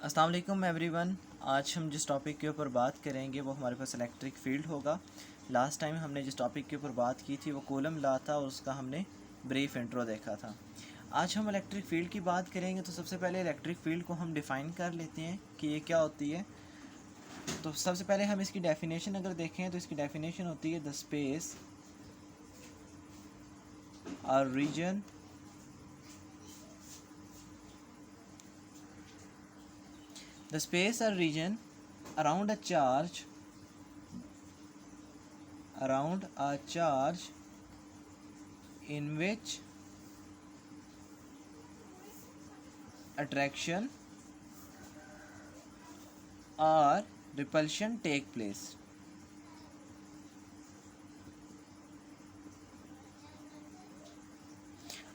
अस्सलाम वालेकुम एवरीवन। आज हम जिस टॉपिक के ऊपर बात करेंगे वो हमारे पास इलेक्ट्रिक फ़ील्ड होगा। लास्ट टाइम हमने जिस टॉपिक के ऊपर बात की थी वो कूलम लॉ था और उसका हमने ब्रीफ इंट्रो देखा था। आज हम इलेक्ट्रिक फ़ील्ड की बात करेंगे तो सबसे पहले इलेक्ट्रिक फ़ील्ड को हम डिफ़ाइन कर लेते हैं कि ये क्या होती है। तो सबसे पहले हम इसकी डेफिनेशन अगर देखें तो इसकी डेफिनेशन होती है द स्पेस और reason the space or region around a charge in which attraction or repulsion take place।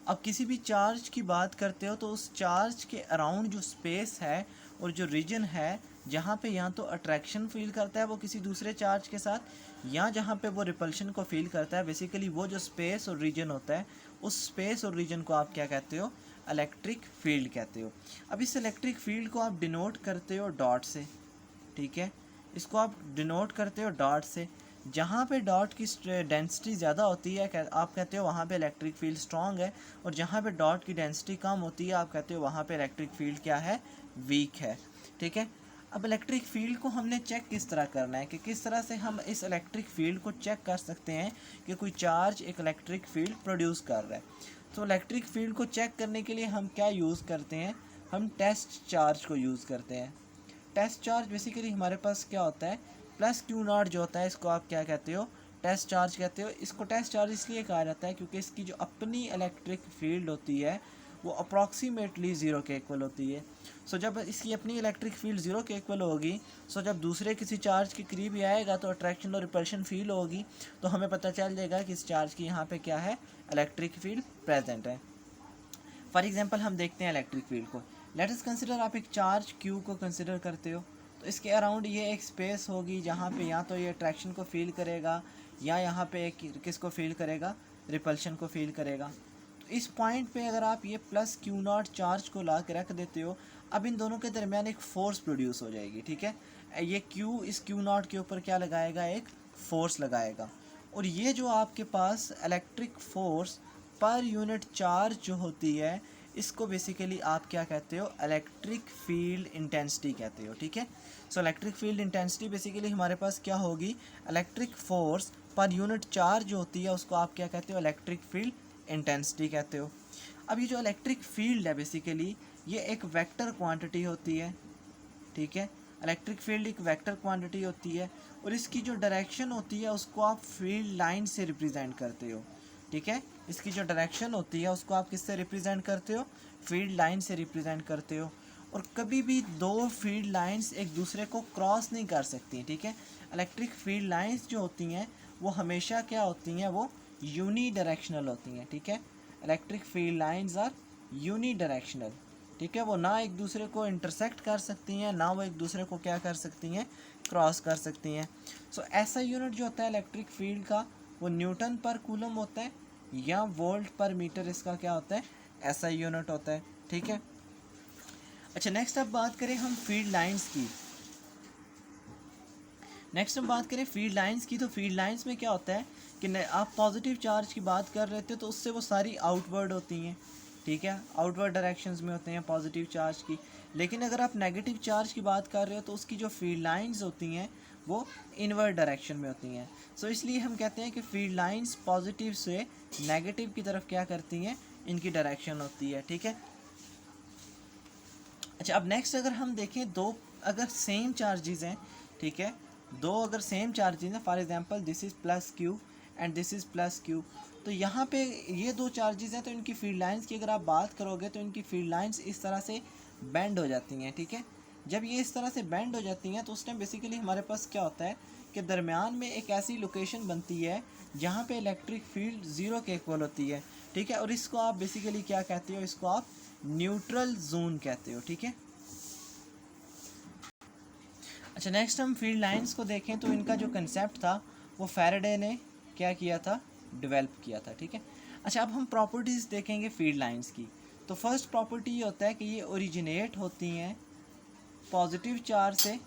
अब किसी भी चार्ज की बात करते हो तो उस चार्ज के अराउंड जो स्पेस है और जो रीजन है जहाँ पे या तो अट्रैक्शन फील करता है वो किसी दूसरे चार्ज के साथ या जहाँ पे वो रिपल्शन को फील करता है, बेसिकली वो जो स्पेस और रीजन होता है उस स्पेस और रीजन को आप क्या कहते हो? इलेक्ट्रिक फील्ड कहते हो। अब इस इलेक्ट्रिक फील्ड को आप डिनोट करते हो डॉट से, ठीक है। इसको आप डिनोट करते हो डॉट से। जहाँ पे डॉट की डेंसिटी ज़्यादा होती है आप कहते हो वहाँ पे इलेक्ट्रिक फील्ड स्ट्रॉन्ग है, और जहाँ पे डॉट की डेंसिटी कम होती है आप कहते हो वहाँ पे इलेक्ट्रिक फील्ड क्या है? वीक है, ठीक है। अब इलेक्ट्रिक फील्ड को हमने चेक किस तरह करना है कि किस तरह से हम इस इलेक्ट्रिक फील्ड को चेक कर सकते हैं कि कोई चार्ज एक इलेक्ट्रिक फील्ड प्रोड्यूस कर रहा है। तो इलेक्ट्रिक फील्ड को चेक करने के लिए हम क्या यूज़ करते हैं? हम टेस्ट चार्ज को यूज़ करते हैं। टेस्ट चार्ज बेसिकली हमारे पास क्या होता है? प्लस क्यू नॉट जो होता है इसको आप क्या कहते हो? टेस्ट चार्ज कहते हो। इसको टेस्ट चार्ज इसलिए कहा जाता है क्योंकि इसकी जो अपनी इलेक्ट्रिक फील्ड होती है वो अप्रॉक्सीमेटली ज़ीरो के इक्वल होती है। सो जब इसकी अपनी इलेक्ट्रिक फील्ड ज़ीरो के इक्वल होगी, सो जब दूसरे किसी चार्ज के करीब ही आएगा तो अट्रैक्शन और रिपल्शन फील होगी, तो हमें पता चल जाएगा कि इस चार्ज की यहाँ पे क्या है? इलेक्ट्रिक फील्ड प्रेजेंट है। फॉर एग्जांपल हम देखते हैं इलेक्ट्रिक फील्ड को। लेट अस कंसिडर, आप एक चार्ज क्यू को कंसिडर करते हो तो इसके अराउंड ये एक स्पेस होगी जहाँ पे या तो ये अट्रैक्शन को फील करेगा या यहाँ पे एक किसको फील करेगा? रिपल्शन को फील करेगा। तो इस पॉइंट पे अगर आप ये प्लस क्यू नॉट चार्ज को ला के रख देते हो, अब इन दोनों के दरमियान एक फोर्स प्रोड्यूस हो जाएगी, ठीक है। ये क्यू इस क्यू नॉट के ऊपर क्या लगाएगा? एक फोर्स लगाएगा। और ये जो आपके पास electric force per unit charge जो होती है इसको बेसिकली आप क्या कहते हो? इलेक्ट्रिक फील्ड इंटेंसिटी कहते हो, ठीक है। So electric field intensity basically हमारे पास क्या होगी? Electric force per unit charge जो होती है उसको आप क्या कहते हो? इलेक्ट्रिक फील्ड इंटेंसिटी कहते हो। अब ये जो इलेक्ट्रिक फील्ड है बेसिकली ये एक वेक्टर क्वांटिटी होती है, ठीक है। इलेक्ट्रिक फील्ड एक वेक्टर क्वांटिटी होती है और इसकी जो डायरेक्शन होती है उसको आप फील्ड लाइन से रिप्रेजेंट करते हो, ठीक है। इसकी जो डायरेक्शन होती है उसको आप किससे रिप्रेजेंट करते हो? फील्ड लाइन से रिप्रेजेंट करते हो। और कभी भी दो फील्ड लाइंस एक दूसरे को क्रॉस नहीं कर सकती, ठीक है। इलेक्ट्रिक फील्ड लाइंस जो होती हैं वो हमेशा क्या होती हैं? वो यूनी डायरेक्शनल होती हैं, ठीक है। Electric field lines are unidirectional, ठीक है। वो ना एक दूसरे को इंटरसेक्ट कर सकती हैं ना वो एक दूसरे को क्या कर सकती हैं? क्रॉस कर सकती हैं। सो ऐसा यूनिट जो होता है इलेक्ट्रिक फील्ड का वो न्यूटन पर कूलम होता है या वोल्ट पर मीटर इसका क्या होता है? ऐसा यूनिट होता है, ठीक है। अच्छा, नेक्स्ट अब बात करें हम फील्ड लाइंस की। फील्ड लाइंस की, तो फील्ड लाइंस में क्या होता है कि आप पॉजिटिव चार्ज की बात कर रहे थे तो उससे वो सारी आउटवर्ड होती हैं, ठीक है। आउटवर्ड डायरेक्शंस में होते हैं पॉजिटिव चार्ज की। लेकिन अगर आप नेगेटिव चार्ज की बात कर रहे हो तो उसकी जो फील्ड लाइंस होती हैं वो इनवर्ड डायरेक्शन में होती हैं। सो इसलिए हम कहते हैं कि फील्ड लाइंस पॉजिटिव से नेगेटिव की तरफ क्या करती हैं? इनकी डायरेक्शन होती है, ठीक है। अच्छा, अब नेक्स्ट अगर हम देखें दो अगर सेम चार्जेस हैं, ठीक है, दो अगर सेम चार्जेस हैं, for example this is plus Q and this is plus Q, तो यहाँ पे ये दो चार्जेस हैं तो इनकी फील्ड लाइंस की अगर आप बात करोगे तो इनकी फील्ड लाइंस इस तरह से बेंड हो जाती हैं, ठीक है। जब ये इस तरह से बेंड हो जाती हैं तो उस टाइम बेसिकली हमारे पास क्या होता है कि दरमियान में एक ऐसी लोकेशन बनती है जहाँ पे इलेक्ट्रिक फील्ड ज़ीरो के इक्वल होती है, ठीक है। और इसको आप बेसिकली क्या कहते हो? इसको आप न्यूट्रल जोन कहते हो, ठीक है। अच्छा, नेक्स्ट हम फील्ड लाइंस को देखें तो इनका जो कंसेप्ट था वो फैराडे ने क्या किया था? डेवलप किया था, ठीक है। अच्छा, अब हम प्रॉपर्टीज़ देखेंगे फील्ड लाइंस की। तो फर्स्ट प्रॉपर्टी ये होता है कि ये ओरिजिनेट होती हैं पॉजिटिव चार्ज से,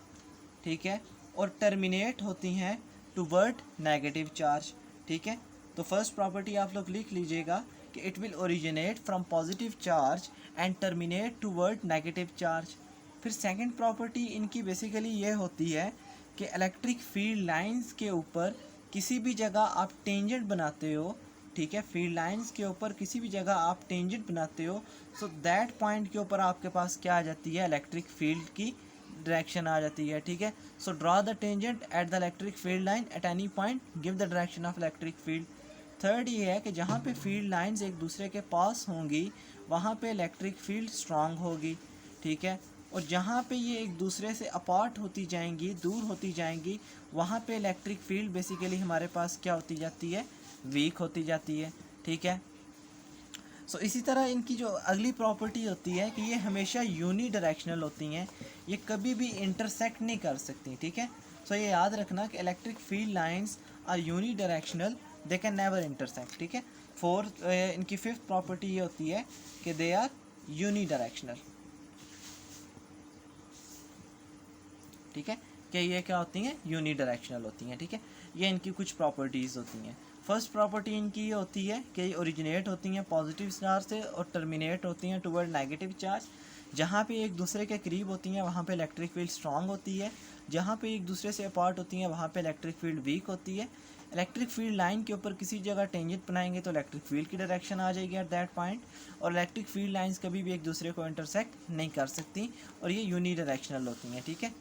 ठीक है, और टर्मिनेट होती हैं टुवर्ड नेगेटिव चार्ज, ठीक है। तो फर्स्ट प्रॉपर्टी आप लोग लिख लीजिएगा कि it will originate from positive charge and terminate toward negative charge. फिर सेकंड प्रॉपर्टी इनकी बेसिकली ये होती है कि इलेक्ट्रिक फील्ड लाइंस के ऊपर किसी भी जगह आप टेंजेंट बनाते हो, ठीक है, फील्ड लाइंस के ऊपर किसी भी जगह आप टेंजेंट बनाते हो, सो दैट पॉइंट के ऊपर आपके पास क्या आ जाती है, इलेक्ट्रिक फील्ड की डायरेक्शन आ जाती है, ठीक है। So draw the tangent at the electric field line at any point, give the direction of electric field. Third ये है कि जहाँ पे फील्ड लाइंस एक दूसरे के पास होंगी वहाँ पे इलेक्ट्रिक फील्ड स्ट्रांग होगी, ठीक है, और जहाँ पे ये एक दूसरे से अपार्ट होती जाएंगी, दूर होती जाएंगी, वहाँ पे इलेक्ट्रिक फील्ड बेसिकली हमारे पास क्या होती जाती है, वीक होती जाती है, ठीक है। सो इसी तरह इनकी जो अगली प्रॉपर्टी होती है कि ये हमेशा यूनी डायरेक्शनल होती हैं, ये कभी भी इंटरसेक्ट नहीं कर सकती, ठीक है। सो ये याद रखना कि electric field lines are unidirectional, they can never intersect, ठीक है। फोर्थ इनकी फिफ्थ प्रॉपर्टी ये होती है कि दे आर यूनी डायरेक्शनल, ठीक है, कि ये क्या होती हैं, यूनी डायरेक्शनल होती हैं, ठीक है। ये इनकी कुछ प्रॉपर्टीज़ होती हैं। फर्स्ट प्रॉपर्टी इनकी ये होती है कि ये ओरिजिनेट होती हैं पॉजिटिव चार्ज से और टर्मिनेट होती हैं टुवर्ड नेगेटिव चार्ज। जहाँ पे एक दूसरे के करीब होती हैं वहाँ पे इलेक्ट्रिक फील्ड स्ट्रांग होती है, जहाँ पे एक दूसरे से अपार्ट होती हैं वहाँ पे इलेक्ट्रिक फील्ड वीक होती है। इलेक्ट्रिक फील्ड लाइन के ऊपर किसी जगह टेंजेंट बनाएंगे तो इलेक्ट्रिक फील्ड की डायरेक्शन आ जाएगी एट दैट पॉइंट, और इलेक्ट्रिक फील्ड लाइंस कभी भी एक दूसरे को इंटरसेक्ट नहीं कर सकती और ये यूनी डायरेक्शनल होती हैं, ठीक है।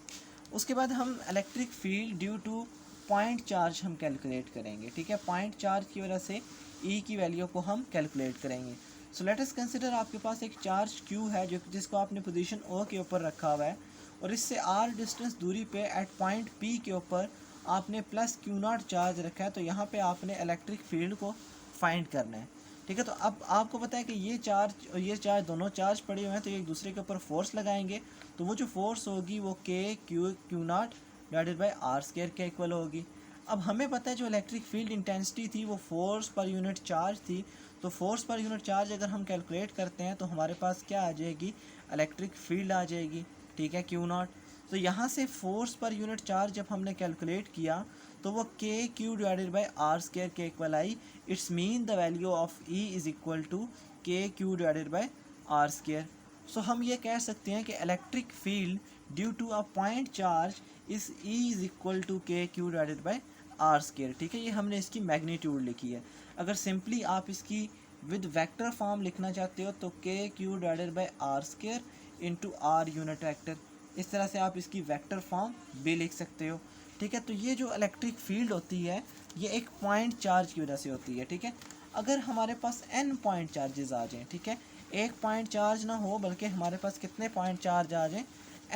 उसके बाद हम electric field due two point charge हम कैलकुलेट करेंगे, ठीक है। पॉइंट चार्ज की वजह से ई की वैल्यू को हम कैलकुलेट करेंगे। सो लेट अस कंसिडर आपके पास एक चार्ज क्यू है जो जिसको आपने पोजीशन ओ के ऊपर रखा हुआ है और इससे आर डिस्टेंस दूरी पे एट पॉइंट पी के ऊपर आपने प्लस क्यू नॉट चार्ज रखा है। तो यहाँ पे आपने इलेक्ट्रिक फील्ड को फाइंड करना है, ठीक है। तो अब आपको पता है कि ये चार्ज और ये चार्ज दोनों चार्ज पड़े हुए हैं, तो ये एक दूसरे के ऊपर फोर्स लगाएंगे, तो वो जो फोर्स होगी वो k q not divided by r square के इक्वल होगी। अब हमें पता है जो इलेक्ट्रिक फील्ड इंटेंसिटी थी वो फोर्स पर यूनिट चार्ज थी, तो फोर्स पर यूनिट चार्ज अगर हम कैलकुलेट करते हैं तो हमारे पास क्या आ जाएगी, इलेक्ट्रिक फील्ड आ जाएगी, ठीक है, क्यू नॉट। तो यहाँ से फोर्स पर यूनिट चार्ज जब हमने कैलकुलेट किया तो वो k q divided by r square के इक्वल आई। It's mean the value of E is equal to k q divided by r square. So हम ये कह सकते हैं कि electric field due to a point charge is E is equal to k q divided by r square, ठीक है। ये हमने इसकी मैग्नीट्यूड लिखी है। अगर सिंपली आप इसकी विद वेक्टर फॉर्म लिखना चाहते हो तो k q divided by r square into r unit vector, इस तरह से आप इसकी वेक्टर फॉर्म भी लिख सकते हो, ठीक है। तो ये जो इलेक्ट्रिक फील्ड होती है ये एक पॉइंट चार्ज की वजह से होती है, ठीक है। अगर हमारे पास n पॉइंट चार्जेस आ जाएँ, ठीक है, एक पॉइंट चार्ज ना हो बल्कि हमारे पास कितने पॉइंट चार्ज आ जाएँ,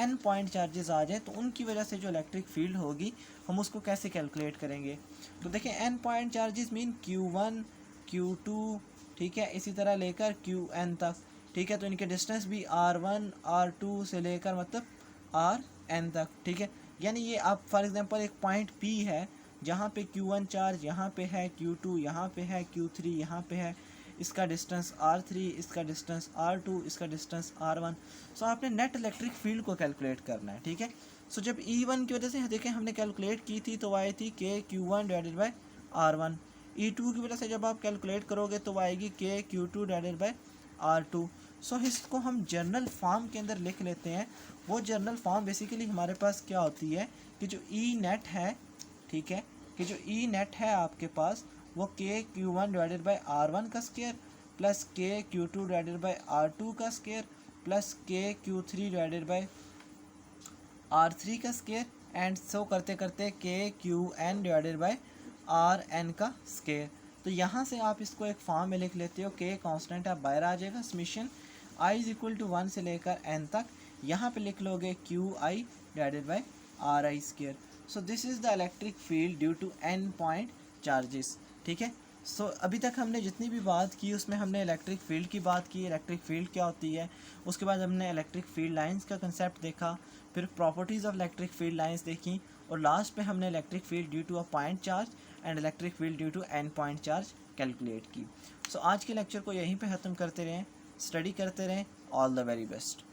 n पॉइंट चार्जेस आ जाएँ, तो उनकी वजह से जो इलेक्ट्रिक फील्ड होगी हम उसको कैसे कैलकुलेट करेंगे। तो देखिए n point charges mean Q1 Q2, ठीक है, इसी तरह लेकर Qn तक, ठीक है। तो इनके डिस्टेंस भी R1 R2 से लेकर मतलब Rn तक, ठीक है। यानी ये आप फॉर एग्जांपल एक पॉइंट P है जहाँ पे Q1 चार्ज यहाँ पे है, Q2 यहाँ पे है, Q3 यहाँ पे है, इसका डिस्टेंस R3, इसका डिस्टेंस R2, इसका डिस्टेंस R1। सो आपने नेट इलेक्ट्रिक फील्ड को कैलकुलेट करना है, ठीक है। सो जब E1 की वजह से देखें हमने कैलकुलेट की थी तो आई थी के Q1 divided by R1। E2 की वजह से जब आप कैलकुलेट करोगे तो आएगी के Q2 डिवाइडेड बाई R2। सो इसको हम जर्नल फॉर्म के अंदर लिख लेते हैं। वो जर्नल फॉर्म बेसिकली हमारे पास क्या होती है कि जो ई नेट है, ठीक है, कि जो ई नेट है आपके पास वो के Q1 डिवाइडेड बाई R1 का स्क्वायर प्लस के Q2 डिवाइडेड बाई R2 का स्क्वायर प्लस के Q3 डिवाइडेड बाई R3 का स्क्वायर एंड सो करते करते के Qn डिवाइडेड बाई Rn का स्क्वायर। तो यहाँ से आप इसको एक फॉर्म में लिख लेते हो, के कांस्टेंट आप बाहर आ जाएगा, summation i is equal to 1 से लेकर n तक, यहाँ पे लिख लोगे Qi divided by Ri square. So this is the electric field due to n point charges, ठीक है। सो अभी तक हमने जितनी भी बात की उसमें हमने इलेक्ट्रिक फील्ड की बात की, इलेक्ट्रिक फील्ड क्या होती है, उसके बाद हमने इलेक्ट्रिक फील्ड लाइंस का कंसेप्ट देखा, फिर properties of electric field lines देखी और लास्ट पे हमने electric field due to a point charge and electric field due to n point charge calculate की। सो आज के लेक्चर को यहीं पे ख़त्म करते रहें, स्टडी करते रहें। All the very best.